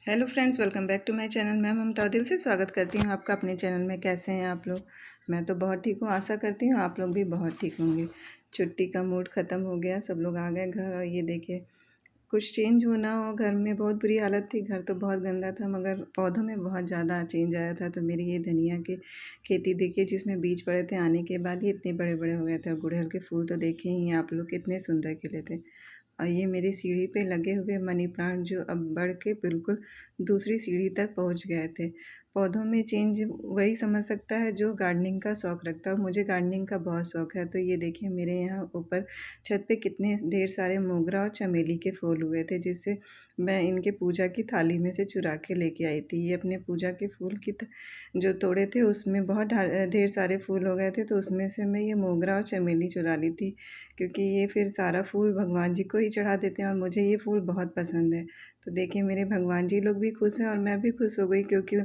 Hello friends, welcome back to my channel. मैं ममता दिल से स्वागत करती हूँ आपका अपने चैनल में। कैसे हैं आप लोग? मैं तो बहुत ठीक हूँ। आशा करती हूँ आप लोग भी बहुत ठीक होंगे। छुट्टी का मूड ख़त्म हो गया, सब लोग आ गए घर। और ये देखिए, कुछ चेंज होना हो घर में। बहुत बुरी हालत थी, घर तो बहुत गंदा था, मगर पौधों में बहुत ज़्यादा चेंज आया था। तो मेरी ये धनिया की खेती देखिए, जिसमें बीज पड़े थे, आने के बाद ये इतने बड़े बड़े हो गए थे। और गुड़हल के फूल तो देखे ही आप लोग, कितने सुंदर खिले थे। और ये मेरी सीढ़ी पे लगे हुए मनी प्लांट जो अब बढ़ के बिल्कुल दूसरी सीढ़ी तक पहुंच गए थे। पौधों में चेंज वही समझ सकता है जो गार्डनिंग का शौक़ रखता है। मुझे गार्डनिंग का बहुत शौक़ है। तो ये देखिए, मेरे यहाँ ऊपर छत पे कितने ढेर सारे मोगरा और चमेली के फूल हुए थे, जिससे मैं इनके पूजा की थाली में से चुरा के लेके आई थी। ये अपने पूजा के फूल जो तोड़े थे, उसमें बहुत ढेर सारे फूल हो गए थे, तो उसमें से मैं ये मोगरा और चमेली चुरा ली थी, क्योंकि ये फिर सारा फूल भगवान जी को ही चढ़ा देते हैं और मुझे ये फूल बहुत पसंद है। तो देखिए, मेरे भगवान जी लोग भी खुश हैं और मैं भी खुश हो गई, क्योंकि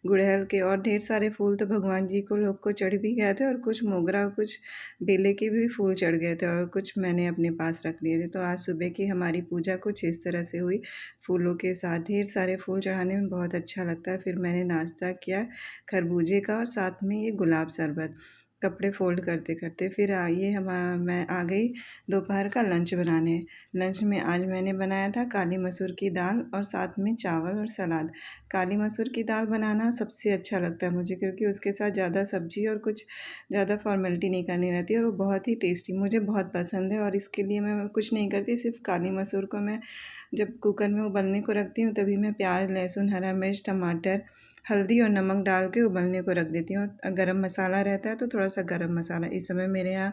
गुड़हल के और ढेर सारे फूल तो भगवान जी को लोग को चढ़ भी गए थे, और कुछ मोगरा, कुछ बेले के भी फूल चढ़ गए थे, और कुछ मैंने अपने पास रख लिए थे। तो आज सुबह की हमारी पूजा कुछ इस तरह से हुई, फूलों के साथ। ढेर सारे फूल चढ़ाने में बहुत अच्छा लगता है। फिर मैंने नाश्ता किया खरबूजे का, और साथ में ये गुलाब शरबत। कपड़े फ़ोल्ड करते करते फिर आइए मैं आ गई दोपहर का लंच बनाने। लंच में आज मैंने बनाया था काली मसूर की दाल, और साथ में चावल और सलाद। काली मसूर की दाल बनाना सबसे अच्छा लगता है मुझे, क्योंकि उसके साथ ज़्यादा सब्ज़ी और कुछ ज़्यादा फॉर्मेलिटी नहीं करनी रहती है, और वो बहुत ही टेस्टी मुझे बहुत पसंद है। और इसके लिए मैं कुछ नहीं करती, सिर्फ काली मसूर को मैं जब कुकर में उबलने को रखती हूँ, तभी मैं प्याज, लहसुन, हरा मिर्च, टमाटर, हल्दी और नमक डाल के उबलने को रख देती हूँ। गरम मसाला रहता है तो थोड़ा सा गरम मसाला। इस समय मेरे यहाँ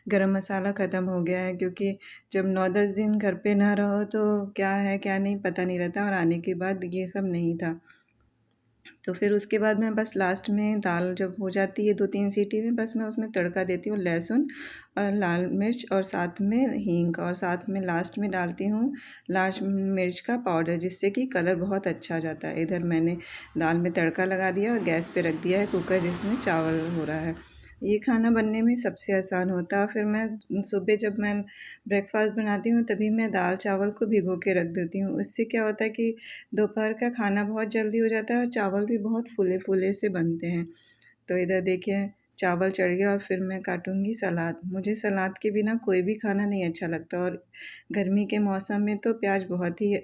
गरम मसाला ख़त्म हो गया है, क्योंकि जब 9-10 दिन घर पे ना रहो तो क्या है क्या नहीं पता नहीं रहता, और आने के बाद ये सब नहीं था। तो फिर उसके बाद मैं बस लास्ट में दाल जब हो जाती है 2-3 सीटी में, बस मैं उसमें तड़का देती हूँ लहसुन और लाल मिर्च, और साथ में हींग, और साथ में लास्ट में डालती हूँ लाल मिर्च का पाउडर, जिससे कि कलर बहुत अच्छा आ जाता है। इधर मैंने दाल में तड़का लगा दिया और गैस पे रख दिया है कुकर, जिसमें चावल हो रहा है। ये खाना बनने में सबसे आसान होता है। फिर मैं सुबह जब मैं ब्रेकफास्ट बनाती हूँ, तभी मैं दाल चावल को भिगो के रख देती हूँ। इससे क्या होता है कि दोपहर का खाना बहुत जल्दी हो जाता है, और चावल भी बहुत फूले फूले से बनते हैं। तो इधर देखिए, चावल चढ़ गया, और फिर मैं काटूँगी सलाद। मुझे सलाद के बिना कोई भी खाना नहीं अच्छा लगता, और गर्मी के मौसम में तो प्याज बहुत ही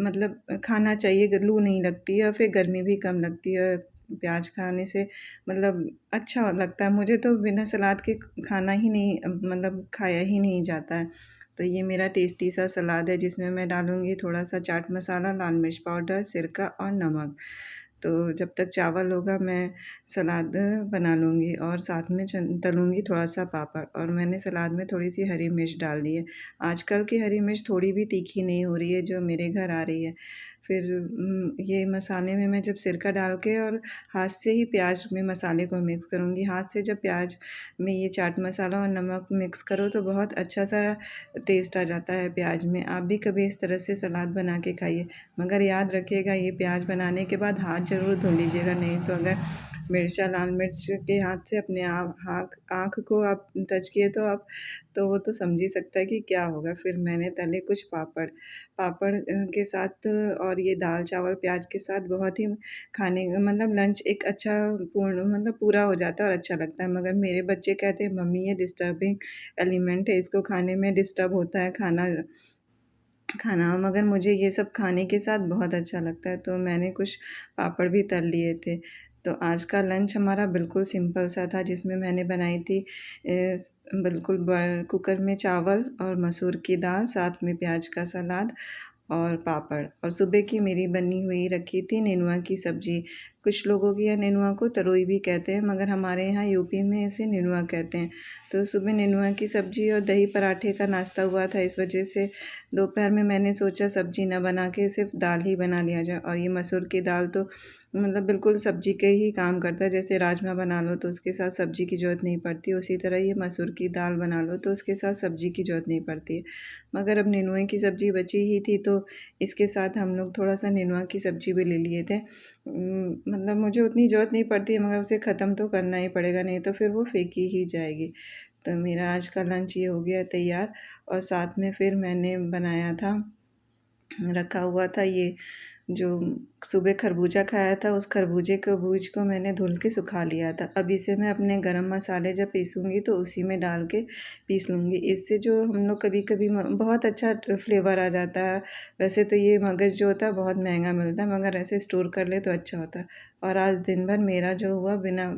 मतलब खाना चाहिए, लू नहीं लगती है, और फिर गर्मी भी कम लगती है। प्याज खाने से मतलब अच्छा लगता है। मुझे तो बिना सलाद के खाना ही नहीं, मतलब खाया ही नहीं जाता है। तो ये मेरा टेस्टी सा सलाद है, जिसमें मैं डालूँगी थोड़ा सा चाट मसाला, लाल मिर्च पाउडर, सिरका और नमक। तो जब तक चावल होगा, मैं सलाद बना लूँगी, और साथ में तलूँगी थोड़ा सा पापड़। और मैंने सलाद में थोड़ी सी हरी मिर्च डाल दी है। आजकल की हरी मिर्च थोड़ी भी तीखी नहीं हो रही है, जो मेरे घर आ रही है। फिर ये मसाले में मैं जब सिरका डाल के और हाथ से ही प्याज में मसाले को मिक्स करूँगी। हाथ से जब प्याज में ये चाट मसाला और नमक मिक्स करो, तो बहुत अच्छा सा टेस्ट आ जाता है प्याज में। आप भी कभी इस तरह से सलाद बना के खाइए, मगर याद रखिएगा, ये प्याज बनाने के बाद हाथ ज़रूर धो लीजिएगा, नहीं तो अगर मिर्चा लाल मिर्च के हाथ से अपने आप आँख को आप टच किए, तो वो तो समझ ही सकता है कि क्या होगा। फिर मैंने तले कुछ पापड़। पापड़ के साथ और ये दाल चावल प्याज के साथ बहुत ही खाने मतलब लंच एक अच्छा पूर्ण मतलब पूरा हो जाता है और अच्छा लगता है। मगर मेरे बच्चे कहते हैं, मम्मी ये डिस्टर्बिंग एलिमेंट है, इसको खाने में डिस्टर्ब होता है खाना खाना मगर मुझे ये सब खाने के साथ बहुत अच्छा लगता है। तो मैंने कुछ पापड़ भी तल लिए थे। तो आज का लंच हमारा बिल्कुल सिंपल सा था, जिसमें मैंने बनाई थी बिल्कुल कुकर में चावल और मसूर की दाल, साथ में प्याज का सलाद और पापड़। और सुबह की मेरी बनी हुई रखी थी नेनुआ की सब्ज़ी। कुछ लोगों के यहाँ नेनुआ को तरोई भी कहते हैं, मगर हमारे यहाँ यूपी में इसे नेनुआ कहते हैं। तो सुबह नेनुआ की सब्ज़ी और दही पराठे का नाश्ता हुआ था, इस वजह से दोपहर में मैंने सोचा सब्ज़ी ना बना के सिर्फ दाल ही बना लिया जाए। और ये मसूर की दाल तो मतलब बिल्कुल सब्ज़ी के ही काम करता है। जैसे राजमा बना लो तो उसके साथ सब्ज़ी की ज़रूरत नहीं पड़ती, उसी तरह ये मसूर की दाल बना लो तो उसके साथ सब्ज़ी की ज़रूरत नहीं पड़ती है। मगर अब नेनुए की सब्ज़ी बची ही थी, तो इसके साथ हम लोग थोड़ा सा नेनुआ की सब्ज़ी भी ले लिए थे। मतलब मुझे उतनी ज़रूरत नहीं पड़ती है, मगर उसे ख़त्म तो करना ही पड़ेगा, नहीं तो फिर वो फेंकी ही जाएगी। तो मेरा आज का लंच ये हो गया तैयार। और साथ में फिर मैंने बनाया था, रखा हुआ था ये जो सुबह खरबूजा खाया था, उस खरबूजे के बूज को मैंने धुल के सुखा लिया था। अब इसे मैं अपने गरम मसाले जब पीसूँगी तो उसी में डाल के पीस लूँगी। इससे जो हम लोग कभी कभी बहुत अच्छा फ्लेवर आ जाता है। वैसे तो ये मगज़ जो होता है बहुत महंगा मिलता है, मगर ऐसे स्टोर कर ले तो अच्छा होता है। और आज दिन भर मेरा जो हुआ बिना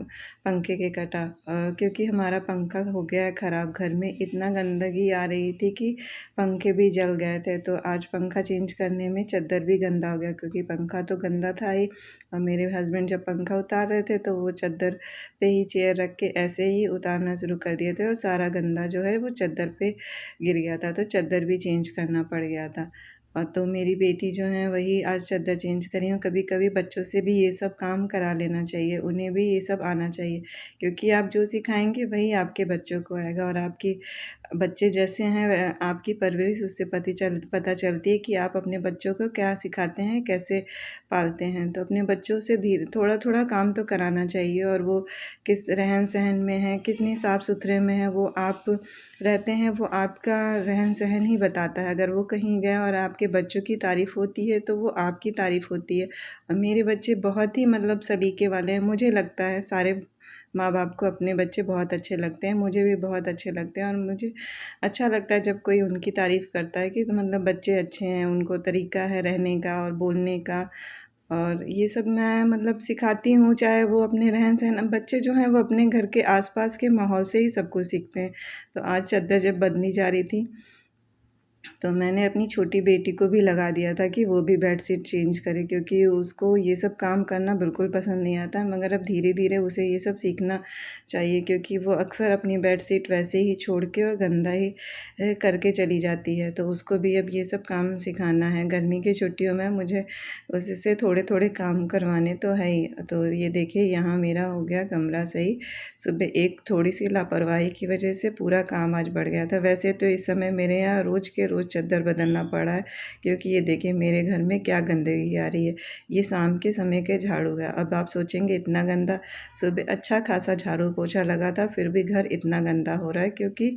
पंखे के कटा, क्योंकि हमारा पंखा हो गया है ख़राब। घर में इतना गंदगी आ रही थी कि पंखे भी जल गए थे। तो आज पंखा चेंज करने में चद्दर भी गंदा हो गया, क्योंकि पंखा तो गंदा था ही। और मेरे हस्बैंड जब पंखा उतार रहे थे तो वो चद्दर पे ही चेयर रख के ऐसे ही उतारना शुरू कर दिए थे, और सारा गंदा जो है वो चद्दर पे गिर गया था। तो चद्दर भी चेंज करना पड़ गया था। और तो मेरी बेटी जो है वही आज चद्दर चेंज करी। और कभी कभी बच्चों से भी ये सब काम करा लेना चाहिए, उन्हें भी ये सब आना चाहिए, क्योंकि आप जो सिखाएंगे वही आपके बच्चों को आएगा। और आपकी बच्चे जैसे हैं आपकी परवरिश उससे पता चलती है कि आप अपने बच्चों को क्या सिखाते हैं, कैसे पालते हैं। तो अपने बच्चों से धीरे थोड़ा थोड़ा काम तो कराना चाहिए। और वो किस रहन सहन में है, कितने साफ़ सुथरे में है, वो आप रहते हैं, वो आपका रहन सहन ही बताता है। अगर वो कहीं गए और आपके बच्चों की तारीफ़ होती है तो वो आपकी तारीफ़ होती है। और मेरे बच्चे बहुत ही मतलब सलीके वाले हैं। मुझे लगता है सारे माँ बाप को अपने बच्चे बहुत अच्छे लगते हैं, मुझे भी बहुत अच्छे लगते हैं। और मुझे अच्छा लगता है जब कोई उनकी तारीफ़ करता है कि तो मतलब बच्चे अच्छे हैं, उनको तरीका है रहने का और बोलने का। और ये सब मैं मतलब सिखाती हूँ, चाहे वो अपने रहन सहन। अब बच्चे जो हैं वो अपने घर के आसपास के माहौल से ही सब कुछ सीखते हैं। तो आज चद्दर जब बदली जा रही थी तो मैंने अपनी छोटी बेटी को भी लगा दिया था कि वो भी बेडशीट चेंज करे, क्योंकि उसको ये सब काम करना बिल्कुल पसंद नहीं आता है। मगर अब धीरे धीरे उसे ये सब सीखना चाहिए, क्योंकि वो अक्सर अपनी बेडशीट वैसे ही छोड़ के और गंदा ही करके चली जाती है। तो उसको भी अब ये सब काम सिखाना है। गर्मी की छुट्टियों में मुझे उससे थोड़े थोड़े काम करवाने तो है ही। तो ये देखिए यहाँ मेरा हो गया कमरा सही। सुबह एक थोड़ी सी लापरवाही की वजह से पूरा काम आज बढ़ गया था। वैसे तो इस समय मेरे यहाँ रोज़ के रोज़ चद्दर बदलना पड़ा है, क्योंकि ये देखिए मेरे घर में क्या गंदगी आ रही है। ये शाम के समय के झाड़ू है। अब आप सोचेंगे इतना गंदा, सुबह अच्छा खासा झाड़ू पोछा लगा था फिर भी घर इतना गंदा हो रहा है, क्योंकि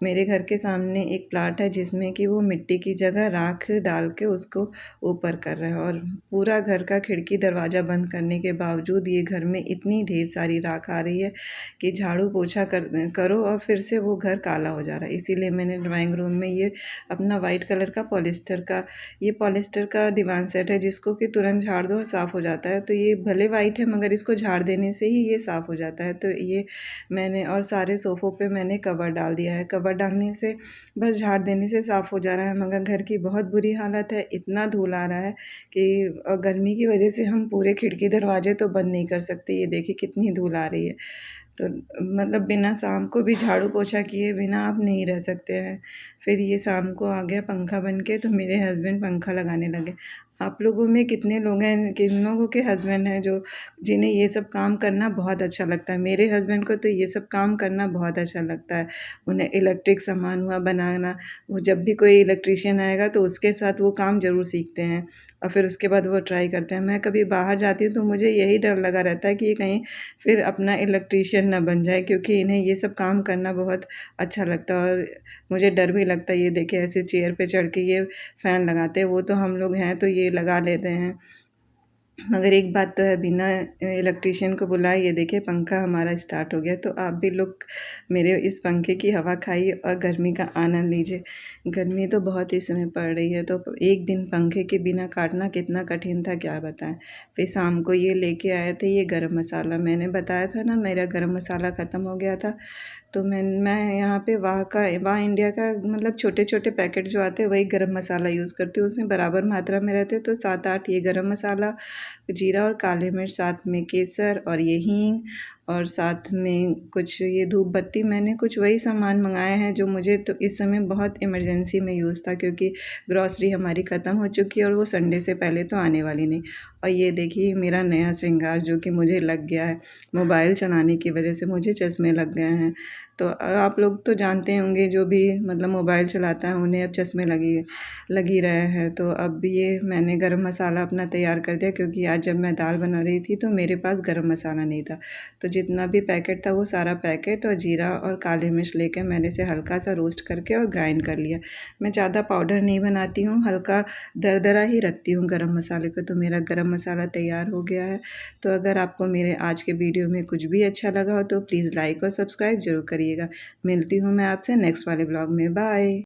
मेरे घर के सामने एक प्लाट है जिसमें कि वो मिट्टी की जगह राख डाल के उसको ऊपर कर रहे हैं। और पूरा घर का खिड़की दरवाज़ा बंद करने के बावजूद ये घर में इतनी ढेर सारी राख आ रही है कि झाड़ू पोछा करो और फिर से वो घर काला हो जा रहा है। इसीलिए मैंने ड्राइंग रूम में ये अपना वाइट कलर का पॉलिस्टर का दीवान सेट है, जिसको कि तुरंत झाड़ दो और साफ़ हो जाता है। तो ये भले वाइट है मगर इसको झाड़ देने से ही ये साफ़ हो जाता है। तो ये मैंने और सारे सोफ़ों पे मैंने कवर डाल दिया है। कवर डालने से बस झाड़ देने से साफ़ हो जा रहा है, मगर घर की बहुत बुरी हालत है। इतना धूल आ रहा है कि गर्मी की वजह से हम पूरे खिड़की दरवाजे तो बंद नहीं कर सकते। ये देखिए कितनी धूल आ रही है। तो मतलब बिना शाम को भी झाड़ू पोछा किए बिना आप नहीं रह सकते हैं। फिर ये शाम को आ गया पंखा बन के, तो मेरे हस्बैंड पंखा लगाने लगे। आप लोगों में कितने लोग हैं, किन लोगों के हस्बैंड हैं जो जिन्हें ये सब काम करना बहुत अच्छा लगता है। मेरे हस्बैंड को तो ये सब काम करना बहुत अच्छा लगता है। उन्हें इलेक्ट्रिक सामान हुआ बनाना, वो जब भी कोई इलेक्ट्रीशियन आएगा तो उसके साथ वो काम ज़रूर सीखते हैं और फिर उसके बाद वो ट्राई करते हैं। मैं कभी बाहर जाती हूँ तो मुझे यही डर लगा रहता है कि ये कहीं फिर अपना इलेक्ट्रीशियन ना बन जाए, क्योंकि इन्हें ये सब काम करना बहुत अच्छा लगता है। और मुझे डर भी लगता है, ये देखिए ऐसे चेयर पे चढ़ के ये फ़ैन लगाते हैं। वो तो हम लोग हैं तो ये लगा लेते हैं, मगर एक बात तो है, बिना इलेक्ट्रीशियन को बुलाए ये देखिए पंखा हमारा स्टार्ट हो गया। तो आप भी लोग मेरे इस पंखे की हवा खाइए और गर्मी का आनंद लीजिए। गर्मी तो बहुत ही समय पड़ रही है, तो एक दिन पंखे के बिना काटना कितना कठिन था क्या बताएं। फिर शाम को ये लेके आए थे ये गरम मसाला। मैंने बताया था ना मेरा गरम मसाला ख़त्म हो गया था, तो मैं यहाँ पे वाह इंडिया का मतलब छोटे छोटे पैकेट जो आते हैं वही गरम मसाला यूज़ करती हूँ। उसमें बराबर मात्रा में रहते तो 7-8 ये गरम मसाला, जीरा और काली मिर्च, साथ में केसर और ये हींग, और साथ में कुछ ये धूप बत्ती। मैंने कुछ वही सामान मंगाए हैं जो मुझे तो इस समय बहुत इमरजेंसी में यूज़ था, क्योंकि ग्रॉसरी हमारी ख़त्म हो चुकी है और वो संडे से पहले तो आने वाली नहीं। और ये देखिए मेरा नया श्रृंगार जो कि मुझे लग गया है, मोबाइल चलाने की वजह से मुझे चश्मे लग गए हैं। तो आप लोग तो जानते होंगे, जो भी मतलब मोबाइल चलाता है उन्हें अब चश्मे लगी रहे हैं। तो अब ये मैंने गरम मसाला अपना तैयार कर दिया, क्योंकि आज जब मैं दाल बना रही थी तो मेरे पास गरम मसाला नहीं था। तो जितना भी पैकेट था वो सारा पैकेट और जीरा और काली मिर्च लेकर मैंने इसे हल्का सा रोस्ट करके और ग्राइंड कर लिया। मैं ज़्यादा पाउडर नहीं बनाती हूँ, हल्का दरदरा ही रखती हूँ गरम मसाले को। तो मेरा गरम मसाला तैयार हो गया है। तो अगर आपको मेरे आज के वीडियो में कुछ भी अच्छा लगा हो तो प्लीज़ लाइक और सब्सक्राइब ज़रूर करिएगा। मिलती हूँ मैं आपसे नेक्स्ट वाले ब्लॉग में। बाय।